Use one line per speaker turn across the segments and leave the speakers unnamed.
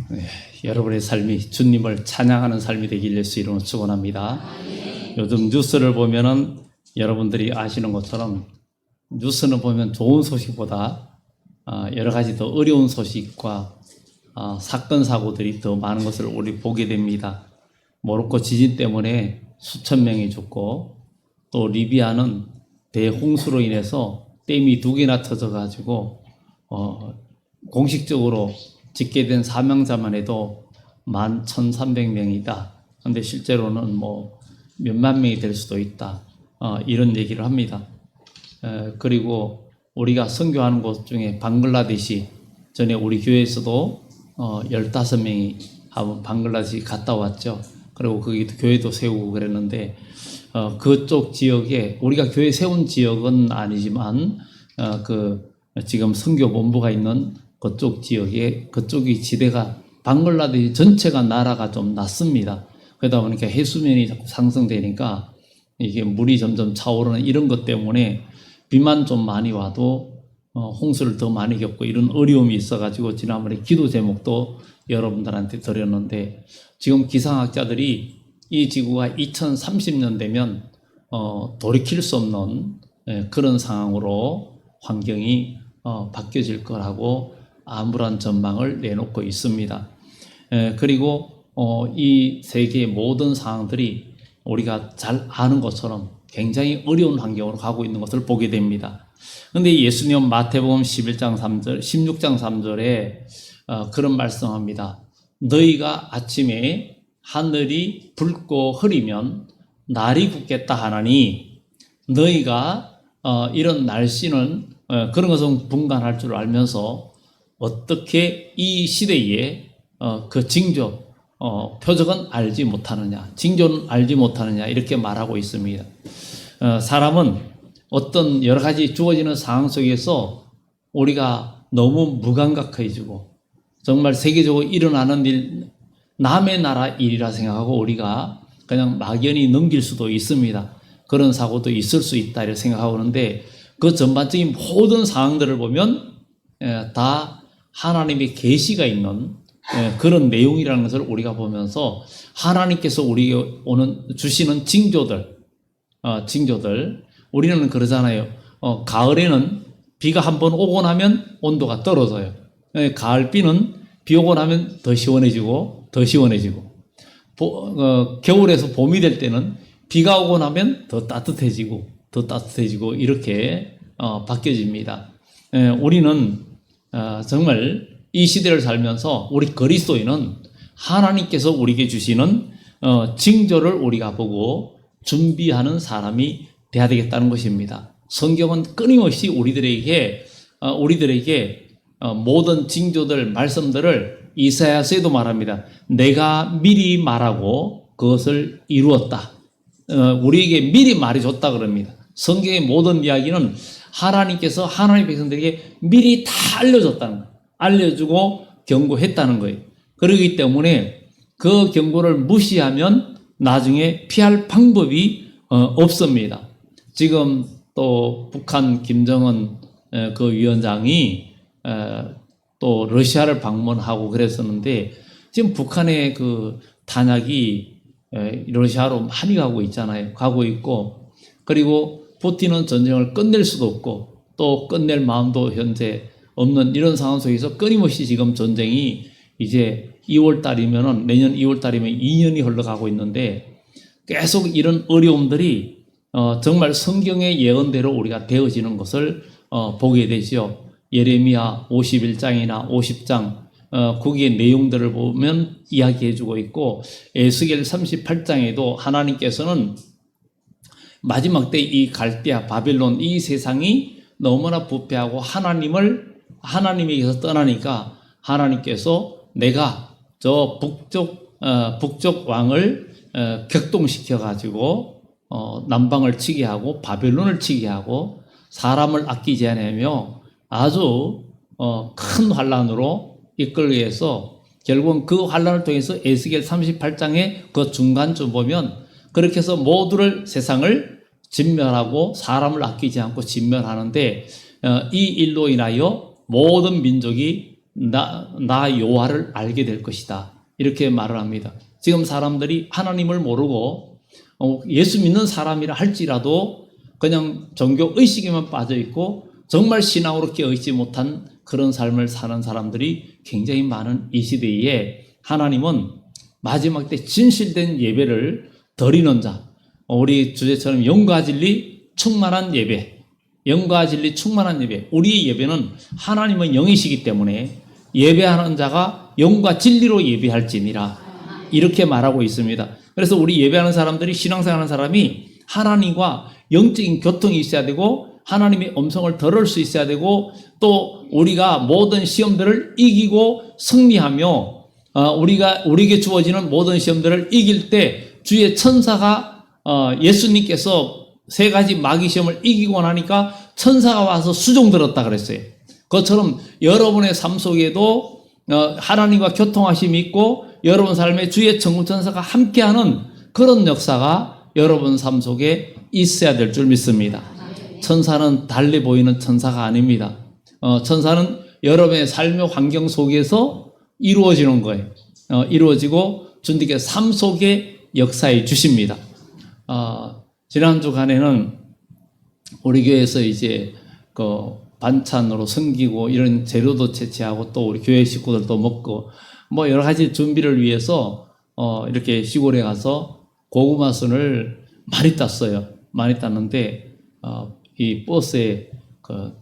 네, 여러분의 삶이 주님을 찬양하는 삶이 되길 예수 이름으로 축원합니다. 요즘 뉴스를 보면은 여러분들이 아시는 것처럼 뉴스는 보면 좋은 소식보다 여러 가지 더 어려운 소식과 사건 사고들이 더 많은 것을 우리 보게 됩니다. 모로코 지진 때문에 수천 명이 죽고 또 리비아는 대홍수로 인해서 댐이 2개나 터져가지고 공식적으로 집계된 사망자만 해도 11,300명이다. 그런데 실제로는 뭐 몇만 명이 될 수도 있다. 이런 얘기를 합니다. 그리고 우리가 선교하는 곳 중에 방글라데시, 전에 우리 교회에서도 15명이 한번 방글라데시 갔다 왔죠. 그리고 거기도 교회도 세우고 그랬는데 그쪽 지역에 우리가 교회 세운 지역은 아니지만 지금 선교 본부가 있는 그쪽 지역에 그쪽이 지대가 방글라데시 전체가 나라가 좀 낮습니다. 그러다 보니까 해수면이 자꾸 상승되니까 이게 물이 점점 차오르는 이런 것 때문에 비만 좀 많이 와도 홍수를 더 많이 겪고 이런 어려움이 있어가지고 지난번에 기도 제목도 여러분들한테 드렸는데 지금 기상학자들이 이 지구가 2030년 되면 돌이킬 수 없는 그런 상황으로 환경이 바뀌어질 거라고 암울한 전망을 내놓고 있습니다. 그리고 이 세계의 모든 상황들이 우리가 잘 아는 것처럼 굉장히 어려운 환경으로 가고 있는 것을 보게 됩니다. 그런데 예수님은 마태복음 11장 3절, 16장 3절에 그런 말씀합니다. 너희가 아침에 하늘이 붉고 흐리면 날이 굳겠다 하나니 너희가 이런 날씨는 그런 것은 분간할 줄 알면서 어떻게 이 시대에 그 징조, 표적은 알지 못하느냐, 징조는 알지 못하느냐 이렇게 말하고 있습니다. 사람은 어떤 여러 가지 주어지는 상황 속에서 우리가 너무 무감각해지고 정말 세계적으로 일어나는 일, 남의 나라 일이라 생각하고 우리가 그냥 막연히 넘길 수도 있습니다. 그런 사고도 있을 수 있다 이렇게 생각하고 있는데 그 전반적인 모든 상황들을 보면 다 하나님의 계시가 있는 그런 내용이라는 것을 우리가 보면서 하나님께서 우리에게 주시는 징조들 우리는 그러잖아요. 가을에는 비가 한번 오고 나면 온도가 떨어져요. 가을비는 비 오고 나면 더 시원해지고 겨울에서 봄이 될 때는 비가 오고 나면 더 따뜻해지고 이렇게 바뀌어집니다. 우리는 정말 이 시대를 살면서 우리 그리스도인은 하나님께서 우리에게 주시는 징조를 우리가 보고 준비하는 사람이 돼야 되겠다는 것입니다. 성경은 끊임없이 우리들에게 모든 징조들, 말씀들을 이사야서에도 말합니다. 내가 미리 말하고 그것을 이루었다. 우리에게 미리 말해줬다 그럽니다. 성경의 모든 이야기는 하나님께서 하나님의 백성들에게 미리 다 알려줬다는 거예요. 알려주고 경고했다는 거예요. 그렇기 때문에 그 경고를 무시하면 나중에 피할 방법이 없습니다. 지금 또 북한 김정은 그 위원장이 또 러시아를 방문하고 그랬었는데 지금 북한의 그 탄약이 러시아로 많이 가고 있잖아요. 가고 있고 그리고 푸틴은 전쟁을 끝낼 수도 없고 또 끝낼 마음도 현재 없는 이런 상황 속에서 끊임없이 지금 전쟁이 이제 2월 달이면은 내년 2월 달이면 2년이 흘러가고 있는데 계속 이런 어려움들이 정말 성경의 예언대로 우리가 되어지는 것을 보게 되죠. 예레미야 51장이나 50장 거기에 내용들을 보면 이야기해주고 있고 에스겔 38장에도 하나님께서는 마지막 때 이 갈대아 바벨론 이 세상이 너무나 부패하고 하나님에게서 떠나니까 하나님께서 내가 저 북쪽 왕을 격동시켜 가지고 남방을 치게 하고 바벨론을 치게 하고 사람을 아끼지 않으며 아주 큰 환란으로 이끌게 해서 결국은 그 환란을 통해서 에스겔 38장의 그 중간쯤 보면 그렇게 해서 모두를 세상을 진멸하고 사람을 아끼지 않고 진멸하는데 이 일로 인하여 모든 민족이 나 여호와를 알게 될 것이다. 이렇게 말을 합니다. 지금 사람들이 하나님을 모르고 예수 믿는 사람이라 할지라도 그냥 종교 의식에만 빠져 있고 정말 신앙으로 깨어있지 못한 그런 삶을 사는 사람들이 굉장히 많은 이 시대에 하나님은 마지막 때 진실된 예배를 드리는 자, 우리 주제처럼 영과 진리 충만한 예배, 영과 진리 충만한 예배. 우리의 예배는 하나님은 영이시기 때문에 예배하는 자가 영과 진리로 예배할지니라 이렇게 말하고 있습니다. 그래서 우리 예배하는 사람들이, 신앙생활하는 사람이 하나님과 영적인 교통이 있어야 되고 하나님의 음성을 들을 수 있어야 되고 또 우리가 모든 시험들을 이기고 승리하며 우리에게 주어지는 모든 시험들을 이길 때 주의 천사가 예수님께서 세 가지 마귀 시험을 이기고 나니까 천사가 와서 수종 들었다 그랬어요. 그것처럼 여러분의 삶 속에도 하나님과 교통하심이 있고 여러분 삶에 주의 천군천사가 함께하는 그런 역사가 여러분 삶 속에 있어야 될 줄 믿습니다. 천사는 달리 보이는 천사가 아닙니다. 천사는 여러분의 삶의 환경 속에서 이루어지는 거예요. 이루어지고 주님께서 삶 속에 역사해 주십니다. 지난 주간에는 우리 교회에서 이제 그 반찬으로 섬기고 이런 재료도 채취하고 또 우리 교회 식구들도 먹고 뭐 여러 가지 준비를 위해서 이렇게 시골에 가서 고구마순을 많이 땄어요. 많이 땄는데 이 버스에 그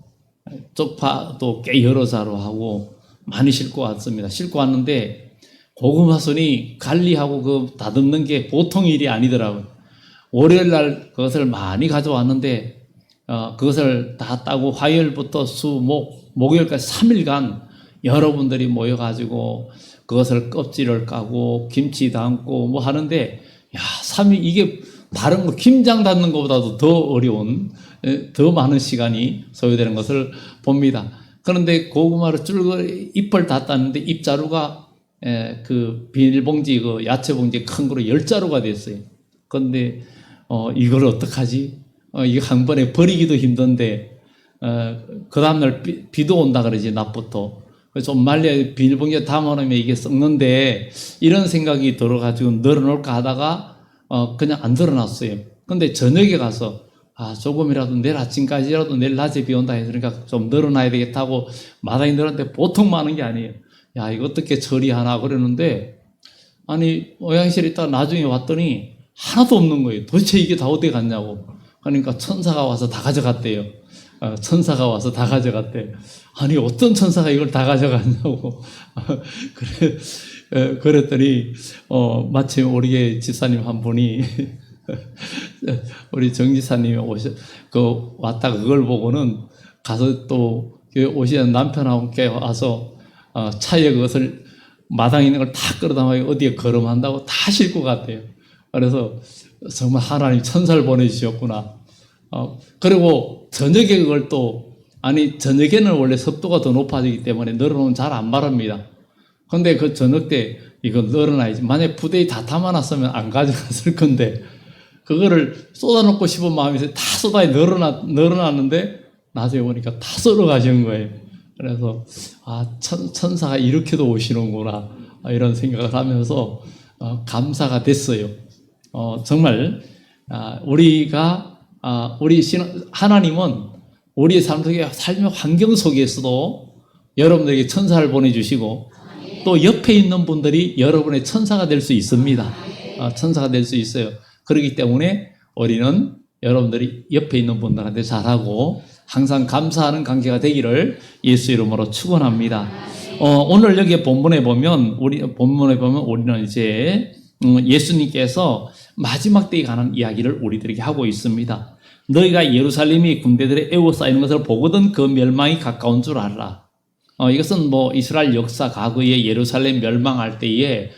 쪽파도 꽤 여러 자루 하고 많이 싣고 왔습니다. 싣고 왔는데 고구마순이 관리하고 그 다듬는 게 보통 일이 아니더라고요. 월요일 날 그것을 많이 가져왔는데 그것을 다 따고 화요일부터 목요일까지 3일간 여러분들이 모여가지고 그것을 껍질을 까고 김치 담고 뭐 하는데 3일 이게 다른 거 김장 담는 것보다도 더 어려운 더 많은 시간이 소요되는 것을 봅니다. 그런데 고구마를 줄거리 잎을 다 땄는데 잎자루가 그 비닐봉지 그 야채봉지 큰 거로 10자루가 됐어요. 그런데 이걸 어떡하지? 이거 한 번에 버리기도 힘든데 그 다음날 비도 온다 그러지 낮부터. 좀 말려 비닐봉지에 담아놓으면 이게 썩는데 이런 생각이 들어가지고 널어놓을까 하다가 그냥 안 널어놨어요. 근데 저녁에 가서 조금이라도 내일 아침까지라도 내일 낮에 비 온다 했으니까 좀 널어놔야 되겠다고 마당에 널었는데 보통 많은 게 아니에요. 야, 이거 어떻게 처리하나 그러는데 아니 요양실에 있다가 나중에 왔더니 하나도 없는 거예요. 도대체 이게 다 어디 갔냐고. 그러니까 천사가 와서 다 가져갔대요. 천사가 와서 다 가져갔대. 아니 어떤 천사가 이걸 다 가져갔냐고. 그랬더니 마침 우리 집사님 한 분이 우리 정 지사님이 왔다가 그걸 보고는 가서 또 오시는 남편하고 함께 와서 차에 그것을 마당에 있는 걸 다 끌어담아 어디에 걸음한다고 다 싣고 갔대요. 그래서 정말 하나님 천사를 보내주셨구나. 그리고 저녁에 그걸 저녁에는 원래 습도가 더 높아지기 때문에 널어놓으면 잘 안 마릅니다. 근데 그 저녁 때 이거 널어놔야지. 만약에 부대에 다 담아놨으면 안 가져갔을 건데, 그거를 쏟아놓고 싶은 마음이 다 쏟아에 널어놨는데, 나중에 보니까 다 썰어 가신 거예요. 그래서, 천사가 이렇게도 오시는구나. 이런 생각을 하면서, 감사가 됐어요. 정말, 하나님은 우리의 삶의 환경 속에서도 여러분들에게 천사를 보내주시고 또 옆에 있는 분들이 여러분의 천사가 될 수 있습니다. 천사가 될 수 있어요. 그렇기 때문에 우리는 여러분들이 옆에 있는 분들한테 잘하고 항상 감사하는 관계가 되기를 예수 이름으로 축원합니다. 오늘 여기 본문에 보면 우리는 이제 예수님께서 마지막 때에 관한 이야기를 우리들에게 하고 있습니다. 너희가 예루살렘이 군대들에 에워싸이는 것을 보거든 그 멸망이 가까운 줄 알라. 이것은 이스라엘 역사 과거에 예루살렘 멸망할 때에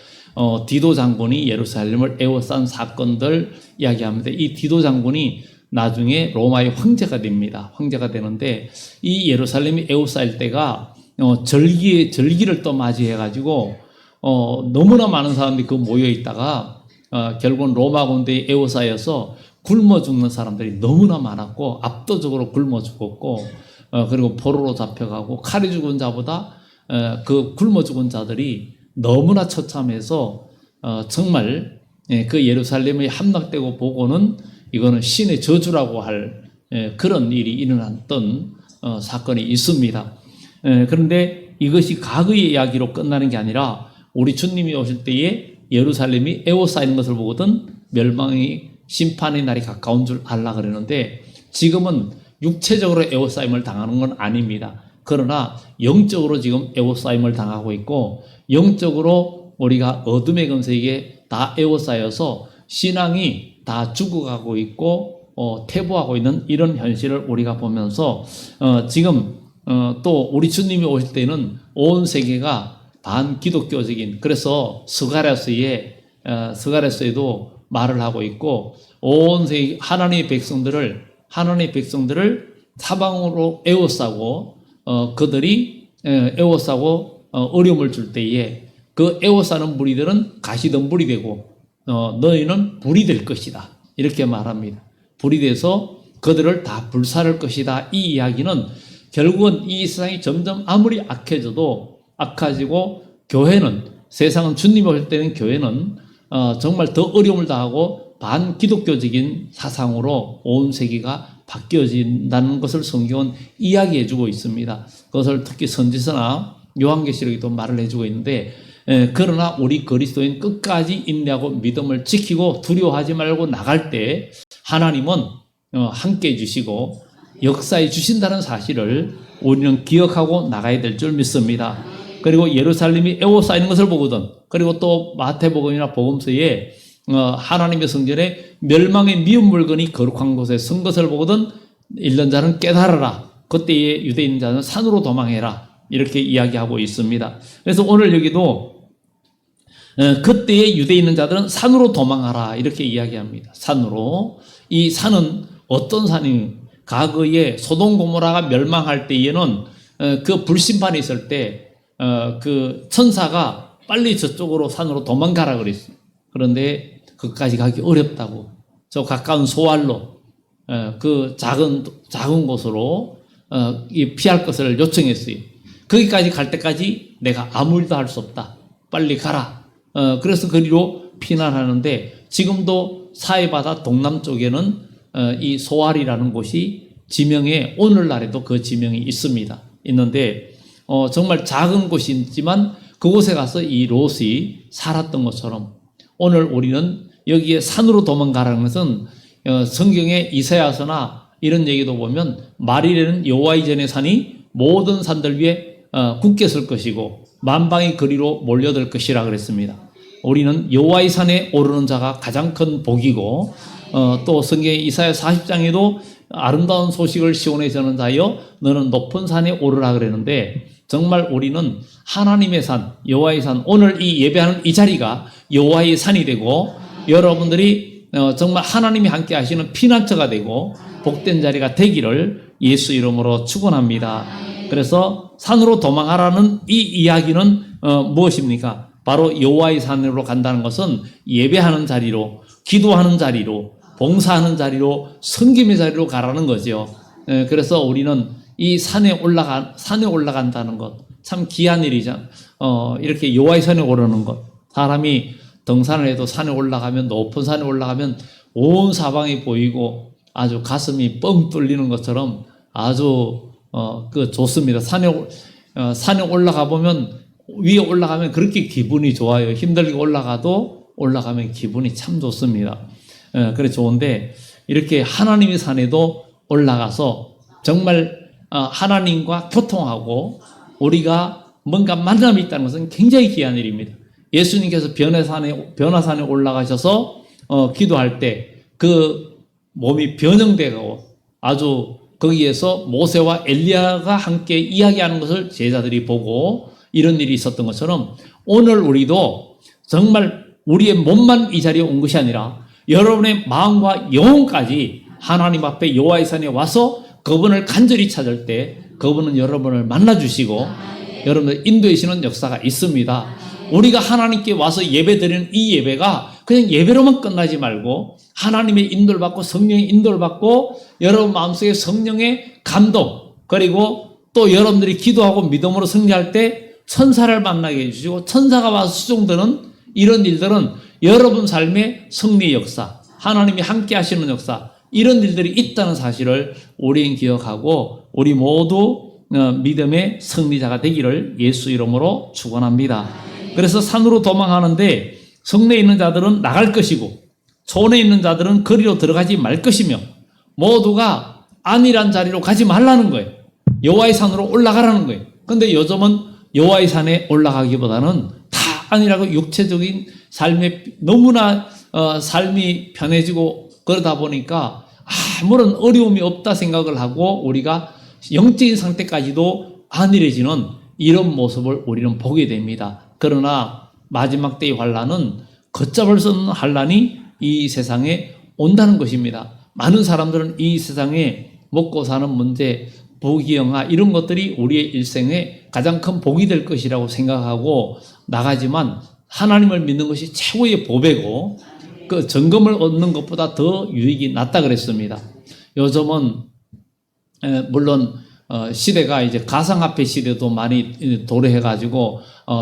디도 장군이 예루살렘을 에워싼 사건들 이야기합니다. 이 디도 장군이 나중에 로마의 황제가 됩니다. 황제가 되는데 이 예루살렘이 에워싸일 때가 절기를 또 맞이해가지고 너무나 많은 사람들이 모여 있다가 결국은 로마 군대에 에워싸여서 굶어 죽는 사람들이 너무나 많았고 압도적으로 굶어 죽었고 그리고 포로로 잡혀가고 칼에 죽은 자보다 그 굶어 죽은 자들이 너무나 처참해서 정말 그 예루살렘이 함락되고 보고는 이거는 신의 저주라고 할 그런 일이 일어났던 사건이 있습니다. 그런데 이것이 과거의 이야기로 끝나는 게 아니라 우리 주님이 오실 때에 예루살렘이 에워싸이는 것을 보거든 멸망의 심판의 날이 가까운 줄 알라 그러는데 지금은 육체적으로 에워싸임을 당하는 건 아닙니다. 그러나 영적으로 지금 에워싸임을 당하고 있고 영적으로 우리가 어둠의 권세에 다 에워싸여서 신앙이 다 죽어가고 있고 퇴보하고 있는 이런 현실을 우리가 보면서 지금 또 우리 주님이 오실 때는 온 세계가 반기독교적인 그래서 스가랴서에도 말을 하고 있고 온 세계 하나님의 백성들을 사방으로 에워싸고 그들이 에워싸고 어려움을 줄 때에 그 에워싸는 무리들은 가시덤불이 되고 너희는 불이 될 것이다 이렇게 말합니다. 불이 돼서 그들을 다 불사를 것이다. 이 이야기는 결국은 이 세상이 점점 아무리 악해지고 교회는 세상은 주님이 올 때는 교회는 정말 더 어려움을 당하고 반기독교적인 사상으로 온 세계가 바뀌어진다는 것을 성경은 이야기해주고 있습니다. 그것을 특히 선지서나 요한계시록에도 말을 해주고 있는데 그러나 우리 그리스도인 끝까지 인내하고 믿음을 지키고 두려워하지 말고 나갈 때 하나님은 함께 해주시고 역사해 주신다는 사실을 우리는 기억하고 나가야 될 줄 믿습니다. 그리고 예루살렘이 에워싸이는 것을 보거든 그리고 또 마태복음이나 복음서에 하나님의 성전에 멸망의 미운 물건이 거룩한 곳에 선 것을 보거든 읽는 자는 깨달아라. 그때의 유대인 자는 산으로 도망해라. 이렇게 이야기하고 있습니다. 그래서 오늘 여기도 그때의 유대인 있는 자들은 산으로 도망하라. 이렇게 이야기합니다. 산으로. 이 산은 어떤 산이 과거에 소돔 고모라가 멸망할 때에는 그 불심판이 있을 때 그 천사가 빨리 저쪽으로 산으로 도망가라 그랬어요. 그런데 그까지 가기 어렵다고 저 가까운 소알로 그 작은 곳으로 피할 것을 요청했어요. 거기까지 갈 때까지 내가 아무 일도 할 수 없다. 빨리 가라. 그래서 그리로 피난하는데 지금도 사해바다 동남쪽에는 이 소알이라는 곳이 지명에 오늘날에도 그 지명이 있는데 정말 작은 곳이지만 그곳에 가서 이 롯이 살았던 것처럼 오늘 우리는 여기에 산으로 도망가라는 것은 성경의 이사야서나 이런 얘기도 보면 말이라는 여호와의 전의 산이 모든 산들 위에 굳게 설 것이고 만방의 거리로 몰려들 것이라 그랬습니다. 우리는 여호와의 산에 오르는 자가 가장 큰 복이고 또 성경의 이사야 40장에도 아름다운 소식을 시온에 전한 자여 너는 높은 산에 오르라 그랬는데 정말 우리는 하나님의 산, 여호와의 산 오늘 이 예배하는 이 자리가 여호와의 산이 되고 여러분들이 정말 하나님이 함께 하시는 피난처가 되고 복된 자리가 되기를 예수 이름으로 축원합니다. 그래서 산으로 도망하라는 이 이야기는 무엇입니까? 바로 여호와의 산으로 간다는 것은 예배하는 자리로, 기도하는 자리로, 봉사하는 자리로, 섬김의 자리로 가라는 거죠. 그래서 우리는 이 산에 올라간다는 것 참 귀한 일이죠. 이렇게 여호와의 산에 오르는 것. 사람이 등산을 해도 산에 올라가면 높은 산에 올라가면 온 사방이 보이고 아주 가슴이 뻥 뚫리는 것처럼 아주 좋습니다. 산에 올라가 보면 위에 올라가면 그렇게 기분이 좋아요. 힘들게 올라가면 기분이 참 좋습니다. 그래 좋은데 이렇게 하나님의 산에도 올라가서 정말 하나님과 교통하고 우리가 뭔가 만남이 있다는 것은 굉장히 귀한 일입니다. 예수님께서 변화산에 올라가셔서 기도할 때 그 몸이 변형되고 아주 거기에서 모세와 엘리야가 함께 이야기하는 것을 제자들이 보고 이런 일이 있었던 것처럼 오늘 우리도 정말 우리의 몸만 이 자리에 온 것이 아니라 여러분의 마음과 영혼까지 하나님 앞에 여호와의 산에 와서 그분을 간절히 찾을 때 그분은 여러분을 만나주시고 여러분을 인도해 주시는 역사가 있습니다. 우리가 하나님께 와서 예배드리는 이 예배가 그냥 예배로만 끝나지 말고 하나님의 인도를 받고 성령의 인도를 받고 여러분 마음속에 성령의 감동 그리고 또 여러분들이 기도하고 믿음으로 승리할 때 천사를 만나게 해주시고 천사가 와서 수종드는 이런 일들은 여러분 삶의 승리 역사, 하나님이 함께 하시는 역사, 이런 일들이 있다는 사실을 우리는 기억하고 우리 모두 믿음의 승리자가 되기를 예수 이름으로 축원합니다. 그래서 산으로 도망하는데 성내에 있는 자들은 나갈 것이고 촌에 있는 자들은 거리로 들어가지 말 것이며 모두가 안일한 자리로 가지 말라는 거예요. 여호와의 산으로 올라가라는 거예요. 그런데 요즘은 여호와의 산에 올라가기보다는 다 안일하고 육체적인 삶에 너무나 삶이 편해지고 그러다 보니까 아무런 어려움이 없다 생각을 하고 우리가 영적인 상태까지도 안일해지는 이런 모습을 우리는 보게 됩니다. 그러나 마지막 때의 환란은 걷잡을 수 없는 환란이 이 세상에 온다는 것입니다. 많은 사람들은 이 세상에 먹고 사는 문제, 부귀영화 이런 것들이 우리의 일생에 가장 큰 복이 될 것이라고 생각하고 나가지만 하나님을 믿는 것이 최고의 보배고 그 정금을 얻는 것보다 더 유익이 낫다 그랬습니다. 요즘은 물론 시대가 이제 가상화폐 시대도 많이 도래해가지고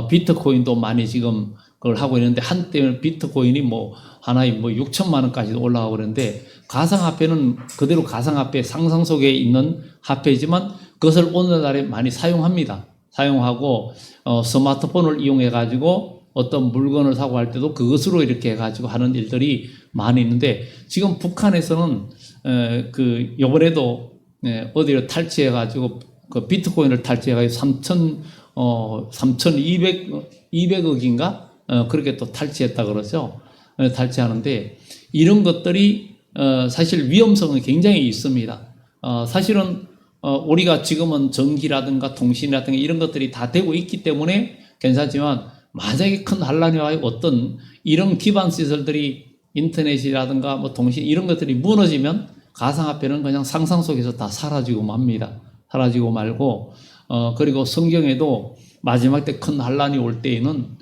비트코인도 많이 지금 그걸 하고 있는데 한때는 비트코인이 뭐 하나에 뭐 6천만 원까지도 올라가고 그러는데 가상화폐는 그대로 가상화폐 상상 속에 있는 화폐지만 그것을 오늘날에 많이 사용합니다. 사용하고 스마트폰을 이용해 가지고 어떤 물건을 사고 할 때도 그것으로 이렇게 해가지고 하는 일들이 많이 있는데 지금 북한에서는 그 요번에도 어디를 탈취해가지고 그 비트코인을 탈취해가지고 200억인가 그렇게 또 탈취했다 그러죠. 탈취하는데 이런 것들이 사실 위험성은 굉장히 있습니다. 사실은 우리가 지금은 전기라든가 통신이라든가 이런 것들이 다 되고 있기 때문에 괜찮지만 만약에 큰 환란이 와요 어떤 이런 기반 시설들이 인터넷이라든가 뭐 통신 이런 것들이 무너지면 가상화폐는 그냥 상상 속에서 다 사라지고 맙니다. 사라지고 말고 그리고 성경에도 마지막 때 큰 환란이 올 때에는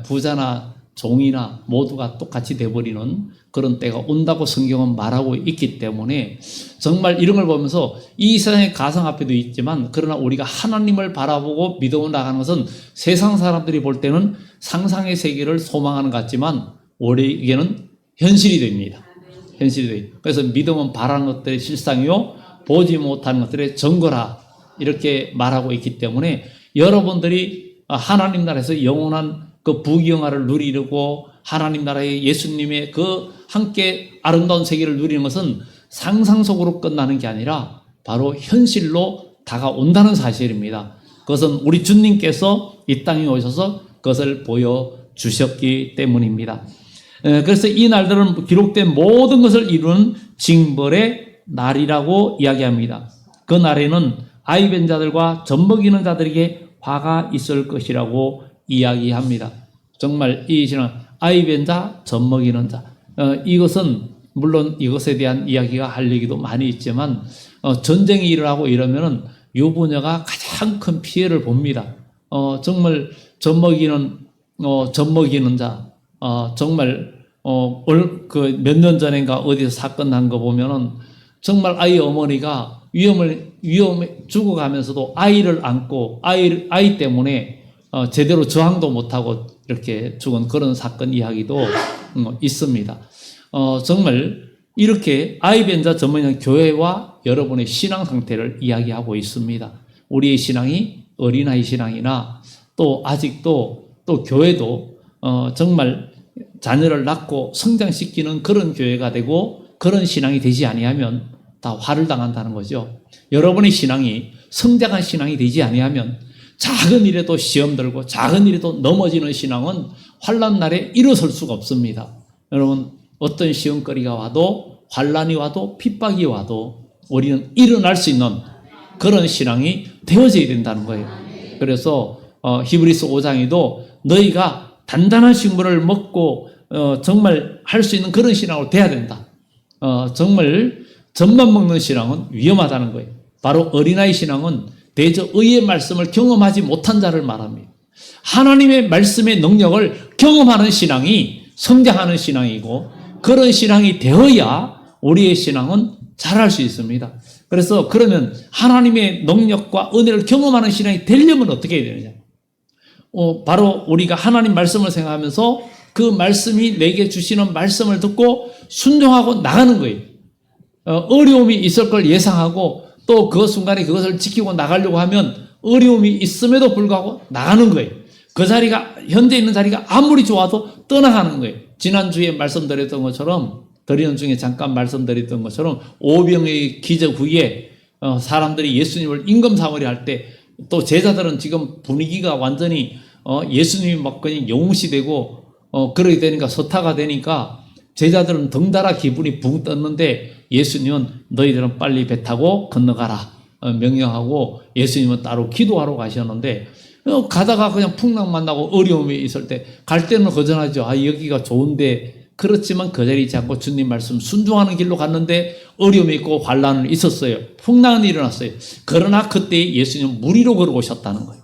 부자나 종이나 모두가 똑같이 돼버리는 그런 때가 온다고 성경은 말하고 있기 때문에 정말 이런 걸 보면서 이 세상에 가상화폐도 있지만 그러나 우리가 하나님을 바라보고 믿어 나가는 것은 세상 사람들이 볼 때는 상상의 세계를 소망하는 것 같지만 우리에게는 현실이 됩니다. 현실이 됩니다. 그래서 믿음은 바라는 것들의 실상이요 보지 못하는 것들의 증거라 이렇게 말하고 있기 때문에 여러분들이 하나님 나라에서 영원한 그 부귀영화를 누리려고 하나님 나라의 예수님의 그 함께 아름다운 세계를 누리는 것은 상상 속으로 끝나는 게 아니라 바로 현실로 다가온다는 사실입니다. 그것은 우리 주님께서 이 땅에 오셔서 그것을 보여주셨기 때문입니다. 그래서 이 날들은 기록된 모든 것을 이루는 징벌의 날이라고 이야기합니다. 그 날에는 아이 뵌 자들과 젖먹이는 자들에게 화가 있을 것이라고 이야기합니다. 정말 이 신앙 아이 뵌 자, 젖먹이는 자 이것은 물론 이것에 대한 이야기가 할 얘기도 많이 있지만 전쟁이 일어나고 이러면은 유부녀가 가장 큰 피해를 봅니다. 정말 젖먹이는 자 정말 그 몇 년 전인가 어디서 사건 난 거 보면은 정말 아이 어머니가 위험에 죽어가면서도 아이를 안고 아이 때문에 제대로 저항도 못하고 이렇게 죽은 그런 사건 이야기도 있습니다. 정말 이렇게 아이 뵌 자 전문형 교회와 여러분의 신앙 상태를 이야기하고 있습니다. 우리의 신앙이 어린아이 신앙이나 또 아직도 또 교회도 정말 자녀를 낳고 성장시키는 그런 교회가 되고 그런 신앙이 되지 아니하면 다 화를 당한다는 거죠. 여러분의 신앙이 성장한 신앙이 되지 아니하면 작은 일에도 시험 들고 작은 일에도 넘어지는 신앙은 환난 날에 일어설 수가 없습니다. 여러분 어떤 시험거리가 와도 환난이 와도 핍박이 와도 우리는 일어날 수 있는 그런 신앙이 되어져야 된다는 거예요. 그래서 히브리서 5장에도 너희가 단단한 식물을 먹고 정말 할 수 있는 그런 신앙으로 돼야 된다. 정말 젖만 먹는 신앙은 위험하다는 거예요. 바로 어린아이 신앙은 대저 의의 말씀을 경험하지 못한 자를 말합니다. 하나님의 말씀의 능력을 경험하는 신앙이 성장하는 신앙이고 그런 신앙이 되어야 우리의 신앙은 자랄 수 있습니다. 그래서 그러면 하나님의 능력과 은혜를 경험하는 신앙이 되려면 어떻게 해야 되느냐? 바로 우리가 하나님 말씀을 생각하면서 그 말씀이 내게 주시는 말씀을 듣고 순종하고 나가는 거예요. 어려움이 있을 걸 예상하고 또 그 순간에 그것을 지키고 나가려고 하면 어려움이 있음에도 불구하고 나가는 거예요. 그 자리가, 현재 있는 자리가 아무리 좋아도 떠나가는 거예요. 지난주에 말씀드렸던 것처럼, 드리는 중에 잠깐 말씀드렸던 것처럼 오병의 기적 후에 사람들이 예수님을 임금사월이 할 때 또 제자들은 지금 분위기가 완전히 예수님이 막 그냥 영웅시되고 그러게 되니까 서타가 되니까 제자들은 덩달아 기분이 붕 떴는데 예수님은 너희들은 빨리 배 타고 건너가라 명령하고 예수님은 따로 기도하러 가셨는데 가다가 그냥 풍랑만 나고 어려움이 있을 때 갈 때는 거절하죠. 여기가 좋은데 그렇지만 그 자리지 않고 주님 말씀 순종하는 길로 갔는데 어려움이 있고 환난은 있었어요. 풍랑은 일어났어요. 그러나 그때 예수님은 물 위로 걸어오셨다는 거예요.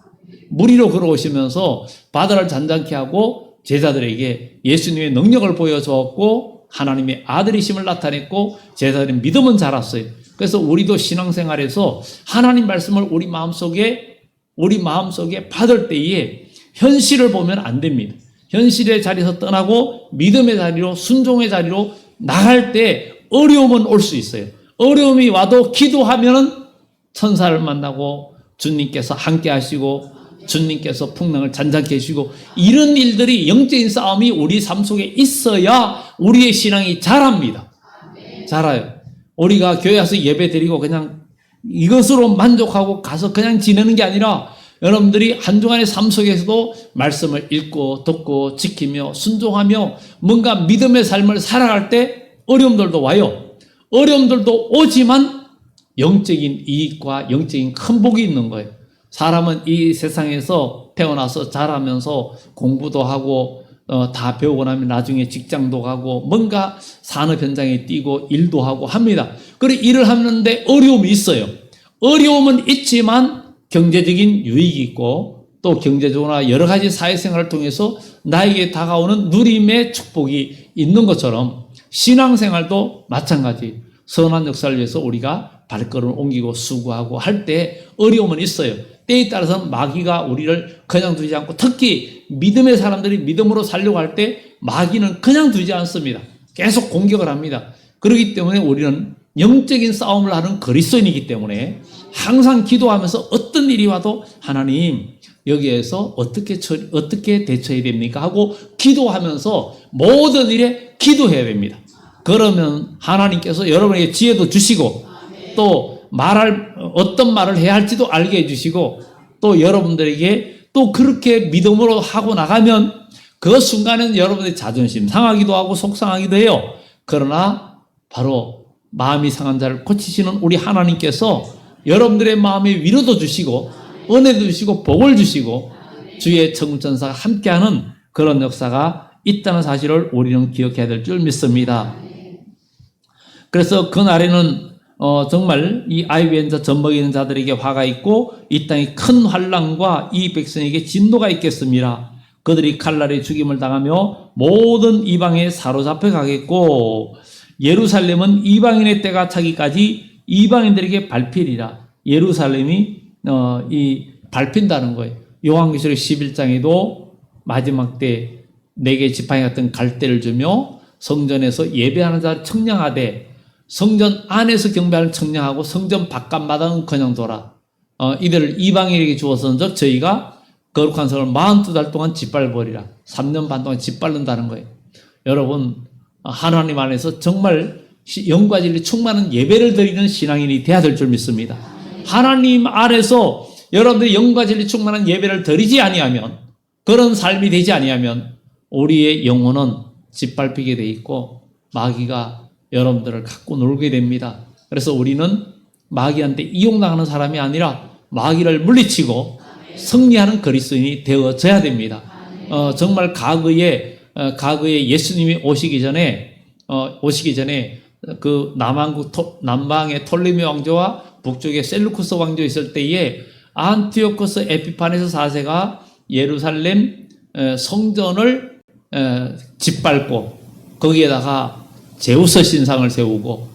물 위로 걸어오시면서 바다를 잔잔케 하고 제자들에게 예수님의 능력을 보여주었고 하나님의 아들이심을 나타냈고 제자들의 믿음은 자랐어요. 그래서 우리도 신앙생활에서 하나님 말씀을 우리 마음속에 받을 때에 현실을 보면 안 됩니다. 현실의 자리에서 떠나고 믿음의 자리로 순종의 자리로 나갈 때 어려움은 올 수 있어요. 어려움이 와도 기도하면은 천사를 만나고 주님께서 함께 하시고 주님께서 풍랑을 잔잔케 해주시고 이런 일들이 영적인 싸움이 우리 삶 속에 있어야 우리의 신앙이 자랍니다. 자라요. 우리가 교회 와서 예배 드리고 그냥 이것으로 만족하고 가서 그냥 지내는 게 아니라 여러분들이 한 주간의 삶 속에서도 말씀을 읽고 듣고 지키며 순종하며 뭔가 믿음의 삶을 살아갈 때 어려움들도 와요. 어려움들도 오지만 영적인 이익과 영적인 큰 복이 있는 거예요. 사람은 이 세상에서 태어나서 자라면서 공부도 하고 다 배우고 나면 나중에 직장도 가고 뭔가 산업 현장에 뛰고 일도 하고 합니다. 그리고 일을 하는데 어려움이 있어요. 어려움은 있지만 경제적인 유익이 있고 또 경제적으로나 여러 가지 사회생활을 통해서 나에게 다가오는 누림의 축복이 있는 것처럼 신앙생활도 마찬가지. 선한 역사를 위해서 우리가 발걸음을 옮기고 수고하고 할 때 어려움은 있어요. 때에 따라서는 마귀가 우리를 그냥 두지 않고 특히 믿음의 사람들이 믿음으로 살려고 할 때 마귀는 그냥 두지 않습니다. 계속 공격을 합니다. 그렇기 때문에 우리는 영적인 싸움을 하는 그리스도인이기 때문에 항상 기도하면서 어떤 일이 와도 하나님 여기에서 어떻게 대처해야 됩니까? 하고 기도하면서 모든 일에 기도해야 됩니다. 그러면 하나님께서 여러분에게 지혜도 주시고 또 어떤 말을 해야 할지도 알게 해주시고 또 여러분들에게 또 그렇게 믿음으로 하고 나가면 그 순간에는 여러분의 자존심 상하기도 하고 속상하기도 해요. 그러나 바로 마음이 상한 자를 고치시는 우리 하나님께서 여러분들의 마음에 위로도 주시고 은혜도 주시고 복을 주시고 주의 천군천사가 함께하는 그런 역사가 있다는 사실을 우리는 기억해야 될 줄 믿습니다. 그래서 그날에는 정말 이 아이비엔자 젖먹이는 자들에게 화가 있고 이 땅에 큰 환난과 이 백성에게 진노가 있겠습니다. 그들이 칼날에 죽임을 당하며 모든 이방에 사로잡혀 가겠고 예루살렘은 이방인의 때가 차기까지 이방인들에게 밟히리라. 예루살렘이 밟힌다는 거예요. 요한계시록 11장에도 마지막 때 내게 지팡이 같은 갈대를 주며 성전에서 예배하는 자를 청량하되 성전 안에서 경배하는 청량하고 성전 바깥마당은 그냥 둬라. 이들을 이방인에게 주었은즉 저희가 거룩한 성을 42달 동안 짓밟으리라. 3년 반 동안 짓밟는다는 거예요. 여러분 하나님 안에서 정말 영과 진리 충만한 예배를 드리는 신앙인이 되어야 될 줄 믿습니다. 하나님 안에서 여러분들이 영과 진리 충만한 예배를 드리지 아니하면 그런 삶이 되지 아니하면 우리의 영혼은 짓밟히게 돼 있고 마귀가 여러분들을 갖고 놀게 됩니다. 그래서 우리는 마귀한테 이용당하는 사람이 아니라 마귀를 물리치고 승리하는 그리스도인이 되어져야 됩니다. 정말 과거에 예수님이 오시기 전에 그 남방의 톨레미 왕조와 북쪽에 셀루쿠스 왕조 있을 때에 안티오코스 에피파네스 4세가 예루살렘 성전을 짓밟고 거기에다가 제우스 신상을 세우고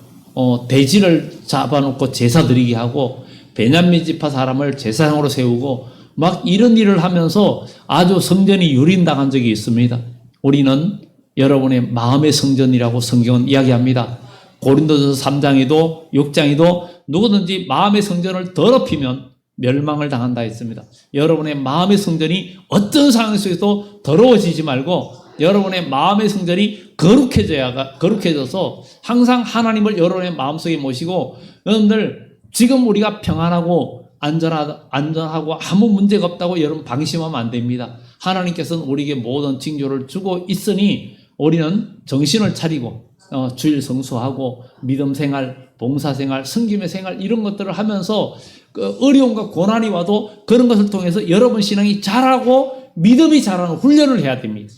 돼지를 잡아놓고 제사 드리게 하고 베냐민 지파 사람을 제사장으로 세우고 막 이런 일을 하면서 아주 성전이 유린당한 적이 있습니다. 우리는 여러분의 마음의 성전이라고 성경은 이야기합니다. 고린도전서 3장에도 6장에도 누구든지 마음의 성전을 더럽히면 멸망을 당한다 했습니다. 여러분의 마음의 성전이 어떤 상황 속에서도 더러워지지 말고 여러분의 마음의 성전이 거룩해져서 항상 하나님을 여러분의 마음속에 모시고, 여러분들 지금 우리가 평안하고 안전하고 아무 문제가 없다고 여러분 방심하면 안 됩니다. 하나님께서는 우리에게 모든 징조를 주고 있으니 우리는 정신을 차리고 주일 성수하고 믿음 생활, 봉사 생활, 섬김의 생활 이런 것들을 하면서 그 어려움과 고난이 와도 그런 것을 통해서 여러분 신앙이 자라고 믿음이 자라는 훈련을 해야 됩니다.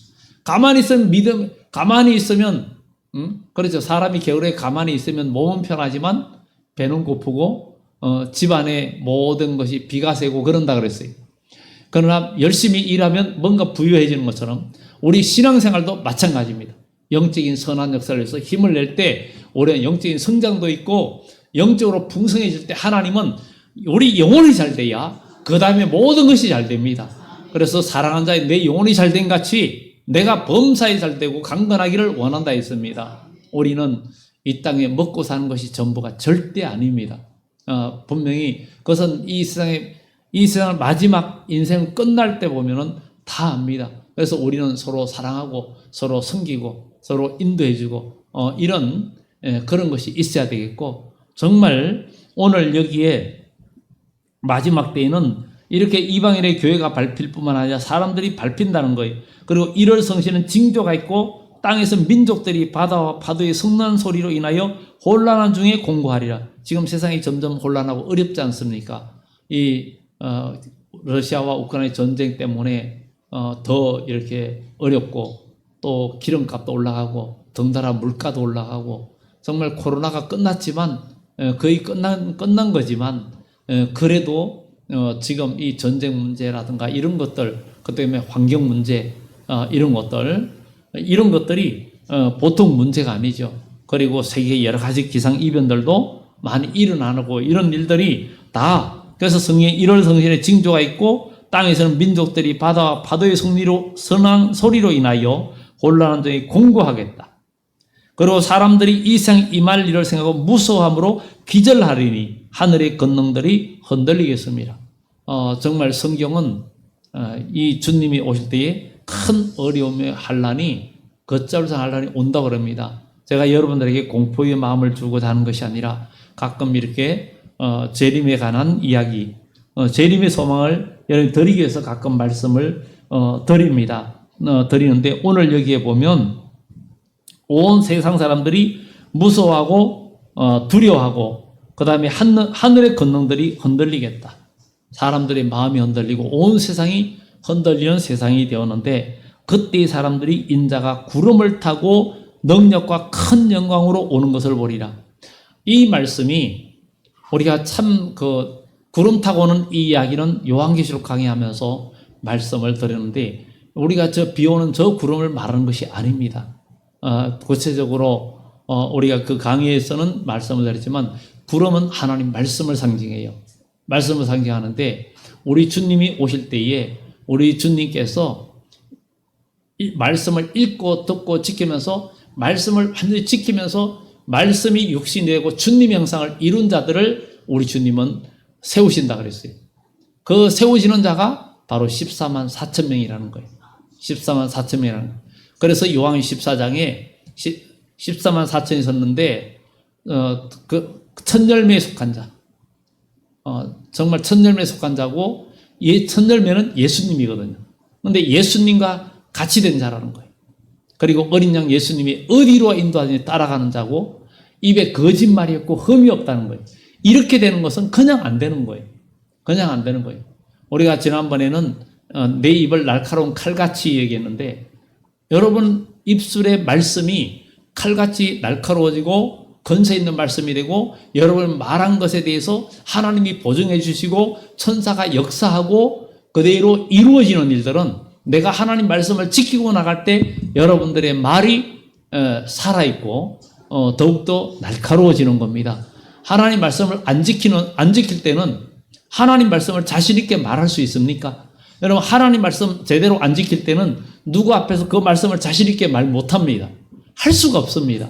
가만히 있으면 그렇죠. 사람이 겨울에 가만히 있으면 몸은 편하지만 배는 고프고 집안에 모든 것이 비가 새고 그런다 그랬어요. 그러나 열심히 일하면 뭔가 부유해지는 것처럼 우리 신앙생활도 마찬가지입니다. 영적인 선한 역사를 해서 힘을 낼 때 우리는 영적인 성장도 있고 영적으로 풍성해질 때 하나님은 우리 영혼이 잘 돼야 그 다음에 모든 것이 잘 됩니다. 그래서 사랑하는 자의 내 영혼이 잘 된 같이 내가 범사에 잘 되고 강건하기를 원한다 했습니다. 우리는 이 땅에 먹고 사는 것이 전부가 절대 아닙니다. 분명히 그것은 이 세상을 마지막 인생 끝날 때 보면은 다 압니다. 그래서 우리는 서로 사랑하고 서로 섬기고 서로 인도해주고 이런 그런 것이 있어야 되겠고, 정말 오늘 여기에 마지막 때에는 이렇게 이방인의 교회가 밟힐 뿐만 아니라 사람들이 밟힌다는 거예요. 그리고 1월 성신은 징조가 있고 땅에서 민족들이 바다와 파도의 성난 소리로 인하여 혼란한 중에 공고하리라. 지금 세상이 점점 혼란하고 어렵지 않습니까? 이 러시아와 우크라이나 전쟁 때문에 더 이렇게 어렵고 또 기름값도 올라가고 덩달아 물가도 올라가고 정말 코로나가 끝났지만 거의 끝난 거지만 그래도 지금 이 전쟁 문제라든가 이런 것들, 그 때문에 환경 문제 이런 것들이 보통 문제가 아니죠. 그리고 세계 여러 가지 기상 이변들도 많이 일어나고 이런 일들이 다, 그래서 성경에 1월 성신의 징조가 있고 땅에서는 민족들이 바다와 파도의 선한 소리로 인하여 혼란한 중에 공고하겠다. 그리고 사람들이 이 세상 임할 일을 생각하고 무서워함으로 기절하리니 하늘의 권능들이 흔들리겠습니다. 정말 성경은 이 주님이 오실 때에 큰 어려움의 한란이 걷잡을성 한란이 온다고 합니다. 제가 여러분들에게 공포의 마음을 주고자 하는 것이 아니라 가끔 이렇게 재림에 관한 이야기, 재림의 소망을 여러분 드리기 위해서 가끔 말씀을 드리는데, 오늘 여기에 보면 온 세상 사람들이 무서워하고 두려워하고 그 다음에 하늘의 권능들이 흔들리겠다. 사람들의 마음이 흔들리고 온 세상이 흔들리는 세상이 되었는데, 그때 사람들이 인자가 구름을 타고 능력과 큰 영광으로 오는 것을 보리라. 이 말씀이 우리가 참 구름 타고 오는 이 이야기는 요한계시록 강의하면서 말씀을 드렸는데, 우리가 비 오는 저 구름을 말하는 것이 아닙니다. 구체적으로 우리가 그 강의에서는 말씀을 드렸지만 구름은 하나님 말씀을 상징해요. 말씀을 상징하는데, 우리 주님이 오실 때에 우리 주님께서 이 말씀을 읽고 듣고 지키면서 말씀을 완전히 지키면서 말씀이 육신되고 주님 형상을 이룬 자들을 우리 주님은 세우신다 그랬어요. 그 세우시는 자가 바로 14만 4천 명이라는 거예요. 14만 4천 명이라는 거예요. 그래서 요한 14장에 14만 4천이 섰는데 그 천열매에 속한 자, 정말 천열매에 속한 자고, 천열매는 예수님이거든요. 그런데 예수님과 같이 된 자라는 거예요. 그리고 어린 양 예수님이 어디로 인도하든지 따라가는 자고, 입에 거짓말이 없고 흠이 없다는 거예요. 이렇게 되는 것은 그냥 안 되는 거예요. 그냥 안 되는 거예요. 우리가 지난번에는 내 입을 날카로운 칼같이 얘기했는데, 여러분 입술의 말씀이 칼같이 날카로워지고 건세 있는 말씀이 되고, 여러분 말한 것에 대해서 하나님이 보증해 주시고 천사가 역사하고 그대로 이루어지는 일들은, 내가 하나님 말씀을 지키고 나갈 때 여러분들의 말이 살아있고 더욱더 날카로워지는 겁니다. 하나님 말씀을 안 지킬 때는 하나님 말씀을 자신 있게 말할 수 있습니까? 여러분, 하나님 말씀 제대로 안 지킬 때는 누구 앞에서 그 말씀을 자신 있게 말 못합니다. 할 수가 없습니다.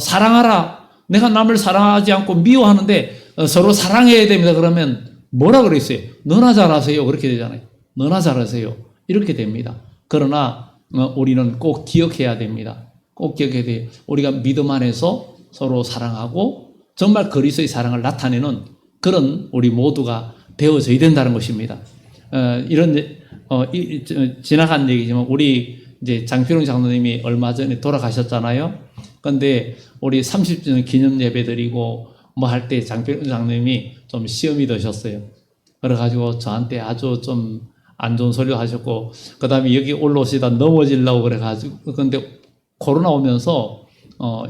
사랑하라. 내가 남을 사랑하지 않고 미워하는데 서로 사랑해야 됩니다. 그러면 뭐라 그랬어요? 너나 잘하세요. 그렇게 되잖아요. 너나 잘하세요. 이렇게 됩니다. 그러나 우리는 꼭 기억해야 됩니다. 꼭 기억해야 돼요. 우리가 믿음 안에서 서로 사랑하고 정말 그리스도의 사랑을 나타내는 그런 우리 모두가 되어져야 된다는 것입니다. 지나간 얘기지만 우리 이제 장필웅 장로님이 얼마 전에 돌아가셨잖아요. 근데 우리 30주년 기념 예배 드리고 뭐 할 때 장필웅 장로님이 좀 시험이 드셨어요. 그래가지고 저한테 아주 좀 안 좋은 소리 하셨고, 그 다음에 여기 올라오시다 넘어지려고 그래가지고, 근데 코로나 오면서,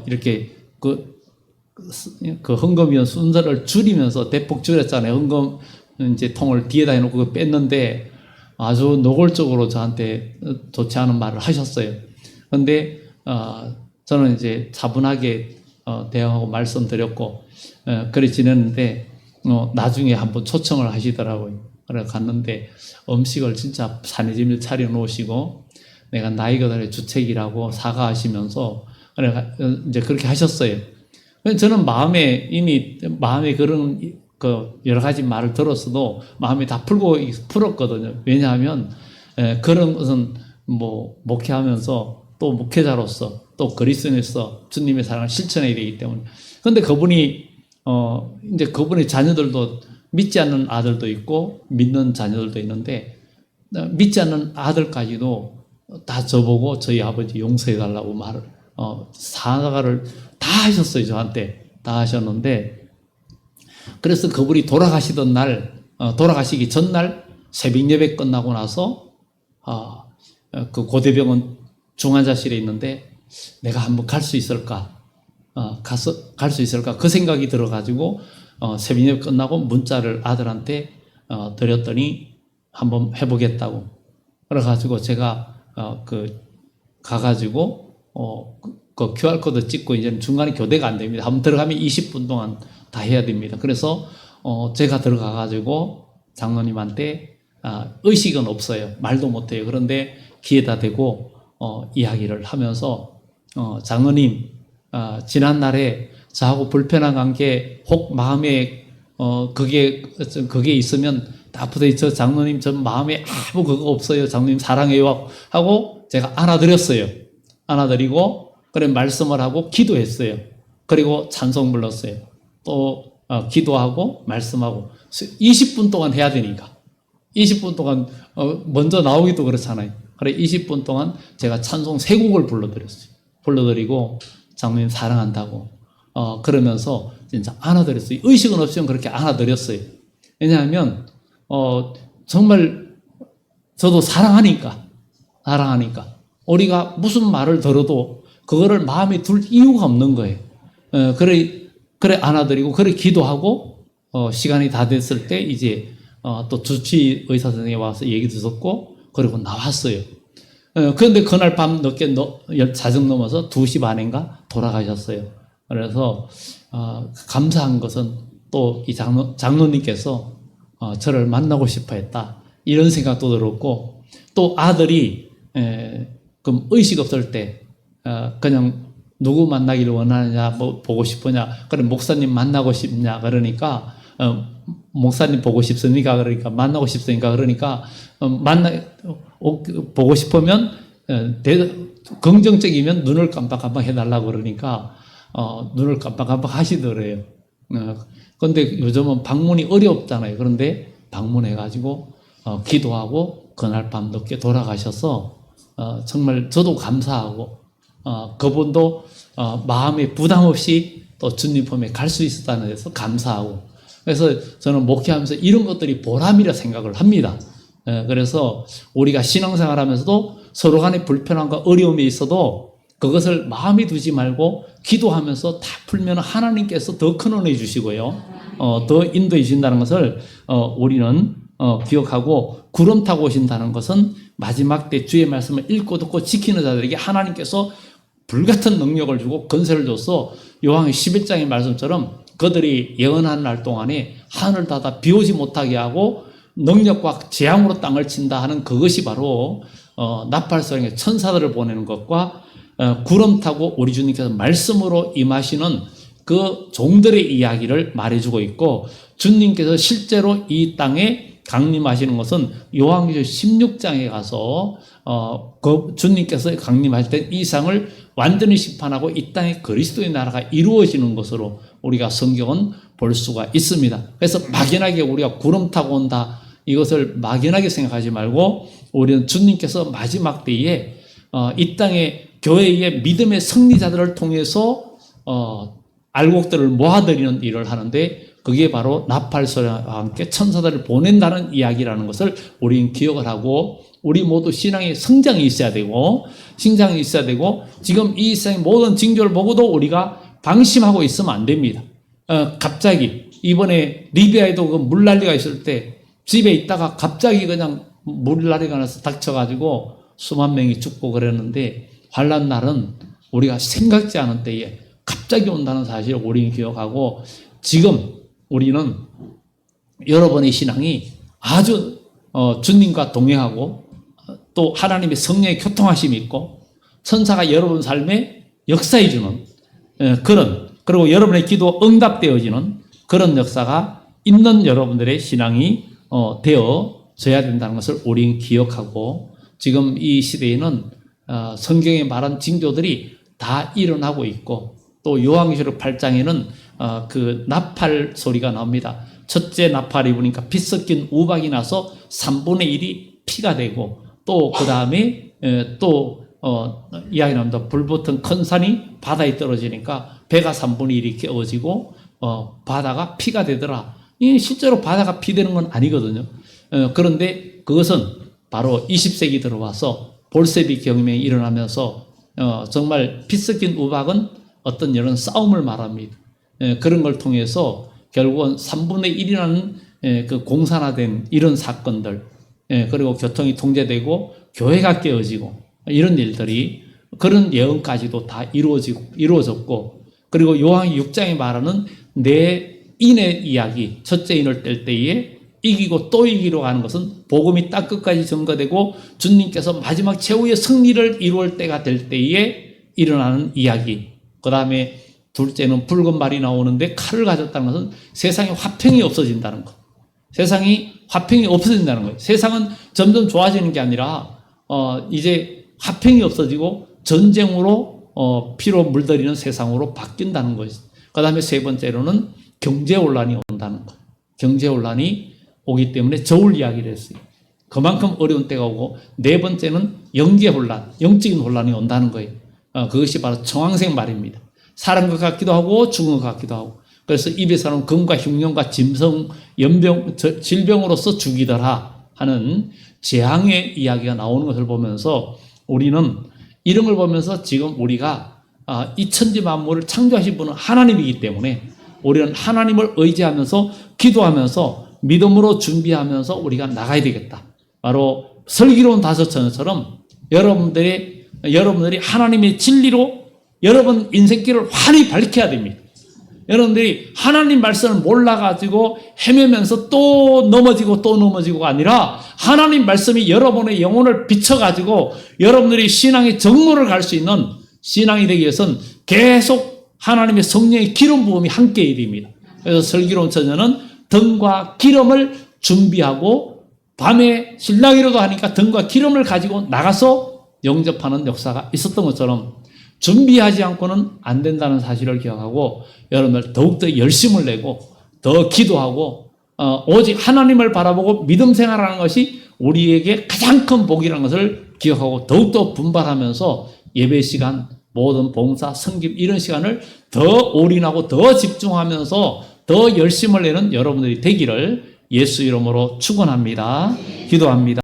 이렇게 그 헌금위원 순서를 줄이면서 대폭 줄였잖아요. 헌금 이제 통을 뒤에다 해놓고 그거 뺐는데 아주 노골적으로 저한테 좋지 않은 말을 하셨어요. 근데, 저는 이제 차분하게, 대응하고 말씀드렸고, 그래 지냈는데, 나중에 한번 초청을 하시더라고요. 그래 갔는데 음식을 진짜 산해짐을 차려 놓으시고 내가 나이가 들어 주책이라고 사과하시면서 그래 이제 그렇게 하셨어요. 저는 마음에 그런 그 여러 가지 말을 들었어도 마음이 다 풀었거든요. 왜냐하면 그런 것은 뭐 목회하면서 또 목회자로서 또 그리스도인으로서 주님의 사랑을 실천해야 되기 때문에. 그런데 그분이 이제 그분의 자녀들도 믿지 않는 아들도 있고 믿는 자녀들도 있는데 믿지 않는 아들까지도 다 저보고 저희 아버지 용서해 달라고 사과를 다 하셨어요. 저한테 다 하셨는데, 그래서 그분이 돌아가시던 날, 돌아가시기 전날 새벽 예배 끝나고 나서 그 고대병원 중환자실에 있는데 내가 한번 갈 수 있을까? 갈 수 있을까? 그 생각이 들어가지고 새벽 예배 끝나고 문자를 아들한테 드렸더니 한번 해보겠다고. 그래가지고 제가 가가지고 그 QR코드 찍고 이제는 중간에 교대가 안 됩니다. 한번 들어가면 20분 동안 다 해야 됩니다. 그래서 제가 들어가가지고 장로님한테 의식은 없어요. 말도 못해요. 그런데 귀에다 대고 이야기를 하면서 장로님, 지난날에 저하고 불편한 관계 혹 마음에 그게 있으면 앞으로 저 장로님 전 마음에 아무 그거 없어요. 장로님 사랑해요 하고 제가 안아드렸어요. 안아드리고 그래 말씀을 하고 기도했어요. 그리고 찬송 불렀어요. 또 기도하고 말씀하고 20분 동안 해야 되니까 20분 동안 먼저 나오기도 그렇잖아요. 그래 20분 동안 제가 찬송 3곡을 불러드렸어요. 불러드리고 장로님 사랑한다고 그러면서 진짜 안아드렸어요. 의식은 없이는 그렇게 안아드렸어요. 왜냐하면 정말 저도 사랑하니까 우리가 무슨 말을 들어도 그거를 마음에 둘 이유가 없는 거예요. 그래 안아드리고 그래 기도하고 시간이 다 됐을 때 이제 또 주치 의사 선생님이 와서 얘기도 듣고 그리고 나왔어요. 그런데 그날 밤 늦게 자정 넘어서 2시 반인가 돌아가셨어요. 그래서 감사한 것은 또 이 장로님께서 저를 만나고 싶어 했다. 이런 생각도 들었고, 또 아들이 그럼 의식 없을 때 그냥 누구 만나기를 원하느냐, 뭐 보고 싶으냐, 그럼 목사님 만나고 싶냐 그러니까 목사님 보고 싶습니까? 그러니까 만나고 싶으니까 그러니까 보고 싶으면 긍정적이면 눈을 깜빡깜빡 해달라고 그러니까 눈을 깜빡깜빡 하시더래요. 그런데 요즘은 방문이 어렵잖아요. 그런데 방문해가지고 기도하고 그날 밤 늦게 돌아가셔서 정말 저도 감사하고 그분도 마음에 부담 없이 또 주님 품에 갈 수 있었다는 데서 감사하고, 그래서 저는 목회하면서 이런 것들이 보람이라 생각을 합니다. 그래서 우리가 신앙생활 하면서도 서로 간에 불편함과 어려움이 있어도 그것을 마음에 두지 말고 기도하면서 다 풀면 하나님께서 더 큰 은혜 주시고요. 더 인도해 주신다는 것을 우리는 기억하고, 구름 타고 오신다는 것은 마지막 때 주의 말씀을 읽고 듣고 지키는 자들에게 하나님께서 불같은 능력을 주고 건세를 줘서 요한의 11장의 말씀처럼 그들이 예언한 날 동안에 하늘 닫아 비 오지 못하게 하고 능력과 재앙으로 땅을 친다 하는 그것이 바로 나팔소리의 천사들을 보내는 것과 구름 타고 우리 주님께서 말씀으로 임하시는 그 종들의 이야기를 말해주고 있고, 주님께서 실제로 이 땅에 강림하시는 것은 요한계시록 16장에 가서 그 주님께서 강림하실 때 이 세상을 완전히 심판하고 이 땅에 그리스도의 나라가 이루어지는 것으로 우리가 성경은 볼 수가 있습니다. 그래서 막연하게 우리가 구름 타고 온다, 이것을 막연하게 생각하지 말고 우리는 주님께서 마지막 때에 이 땅에 교회의 믿음의 승리자들을 통해서 알곡들을 모아드리는 일을 하는데, 그게 바로 나팔소리와 함께 천사들을 보낸다는 이야기라는 것을 우리는 기억을 하고, 우리 모두 신앙의 성장이 있어야 되고, 신장이 있어야 되고, 지금 이 세상의 모든 징조를 보고도 우리가 방심하고 있으면 안 됩니다. 갑자기 이번에 리비아에도 그 물난리가 있을 때 집에 있다가 갑자기 그냥 물난리가 나서 닥쳐가지고 수만 명이 죽고 그랬는데, 환난 날은 우리가 생각지 않은 때에 갑자기 온다는 사실을 우리는 기억하고, 지금 우리는 여러분의 신앙이 아주 주님과 동행하고 또 하나님의 성령의 교통하심이 있고 천사가 여러분 삶에 역사해 주는 그런, 그리고 여러분의 기도 응답되어지는 그런 역사가 있는 여러분들의 신앙이 되어져야 된다는 것을 우리는 기억하고, 지금 이 시대에는 성경에 말한 징조들이 다 일어나고 있고, 또 요한계시록 8장에는 그 나팔 소리가 나옵니다. 첫째 나팔이 부니까 피 섞인 우박이 나서 3분의 1이 피가 되고, 또 그 다음에 또 이야기 나옵니다. 불붙은 큰 산이 바다에 떨어지니까 배가 3분의 1이 깨어지고 바다가 피가 되더라. 이 실제로 바다가 피 되는 건 아니거든요. 그런데 그것은 바로 20세기 들어와서 볼세비 경험이 일어나면서 정말 피 섞인 우박은 어떤 이런 싸움을 말합니다. 그런 걸 통해서 결국은 3분의 1이라는 그 공산화된 이런 사건들, 그리고 교통이 통제되고 교회가 깨어지고 이런 일들이, 그런 예언까지도 다 이루어졌고, 그리고 요한 6장에 말하는 내 인의 이야기, 첫째 인을 뗄 때에 이기고 또 이기로 가는 것은 복음이 딱 끝까지 증거되고 주님께서 마지막 최후의 승리를 이루을 때가 될 때에 일어나는 이야기. 그 다음에 둘째는 붉은 말이 나오는데 칼을 가졌다는 것은 세상에 화평이 없어진다는 것. 세상이 화평이 없어진다는 거예요. 세상은 점점 좋아지는 게 아니라 이제 화평이 없어지고 전쟁으로 피로 물들이는 세상으로 바뀐다는 것이죠. 그 다음에 세 번째로는 경제혼란이 온다는 것. 경제혼란이 오기 때문에 저울 이야기를 했어요. 그만큼 어려운 때가 오고, 네 번째는 영계혼란, 영적인 혼란이 온다는 거예요. 그것이 바로 청황색 말입니다. 사는 것 같기도 하고 죽은 것 같기도 하고. 그래서 입에서는 금과 흉년과 짐승, 연병, 질병으로서 죽이더라 하는 재앙의 이야기가 나오는 것을 보면서, 우리는 이런 걸 보면서 지금 우리가 이 천지 만물을 창조하신 분은 하나님이기 때문에 우리는 하나님을 의지하면서 기도하면서 믿음으로 준비하면서 우리가 나가야 되겠다. 바로 슬기로운 다섯 처녀처럼 여러분들이 하나님의 진리로 여러분 인생길을 환히 밝혀야 됩니다. 여러분들이 하나님 말씀을 몰라가지고 헤매면서 또 넘어지고가 아니라, 하나님 말씀이 여러분의 영혼을 비춰가지고 여러분들이 신앙의 정로를 갈 수 있는 신앙이 되기 위해서는 계속 하나님의 성령의 기름 부음이 함께해야 됩니다. 그래서 슬기로운 처녀는 등과 기름을 준비하고, 밤에 신랑이라도 하니까 등과 기름을 가지고 나가서 영접하는 역사가 있었던 것처럼 준비하지 않고는 안 된다는 사실을 기억하고, 여러분들 더욱더 열심을 내고 더 기도하고 오직 하나님을 바라보고 믿음 생활하는 것이 우리에게 가장 큰 복이라는 것을 기억하고, 더욱더 분발하면서 예배 시간, 모든 봉사, 성김 이런 시간을 더 올인하고 더 집중하면서 더 열심을 내는 여러분들이 되기를 예수 이름으로 축원합니다. 기도합니다.